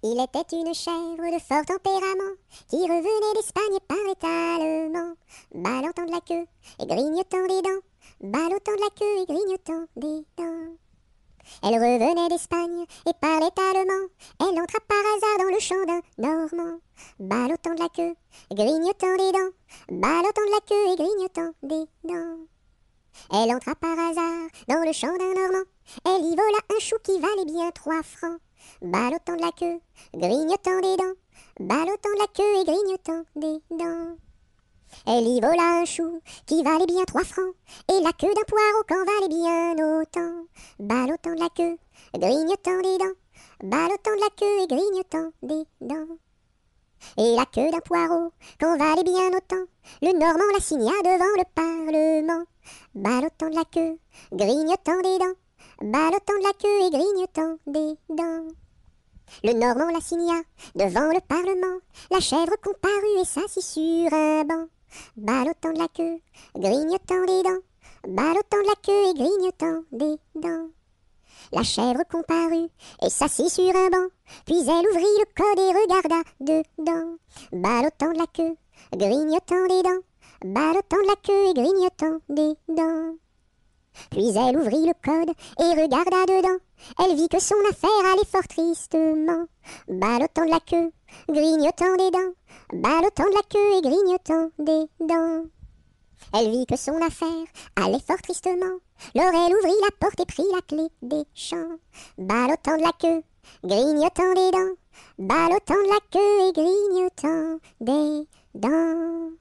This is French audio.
Il était une chèvre de fort tempérament qui revenait d'Espagne par étalement, ballottant de la queue et grignotant des dents, ballottant de la queue et grignotant des dents. Elle revenait d'Espagne et parlait allemand. Elle entra par hasard dans le champ d'un Normand, ballottant de la queue, grignotant des dents, ballottant de la queue et grignotant des dents. Elle entra par hasard dans le champ d'un Normand. Elle y vola un chou qui valait bien 3 francs, ballottant de la queue, grignotant des dents, ballottant de la queue et grignotant des dents. Elle y vola un chou qui valait bien 3 francs, et la queue d'un poireau qu'en valait bien autant, ballottant de la queue, grignotant des dents, ballottant de la queue et grignotant des dents. Et la queue d'un poireau qu'en valait bien autant, le Normand la signa devant le Parlement, ballottant de la queue, grignotant des dents, ballottant de la queue et grignotant des dents. Le Normand la signa devant le Parlement. La chèvre comparut et s'assit sur un banc, ballottant de la queue, grignotant des dents, ballottant de la queue et grignotant des dents. La chèvre comparut et s'assit sur un banc, puis elle ouvrit le code et regarda dedans, ballottant de la queue, grignotant des dents, ballottant de la queue et grignotant des dents. Puis elle ouvrit le code et regarda dedans. Elle vit que son affaire allait fort tristement, ballottant de la queue, grignotant des dents, ballottant de la queue et grignotant des dents. Elle vit que son affaire allait fort tristement. Alors elle ouvrit la porte et prit la clé des champs, ballottant de la queue, grignotant des dents, ballottant de la queue et grignotant des dents.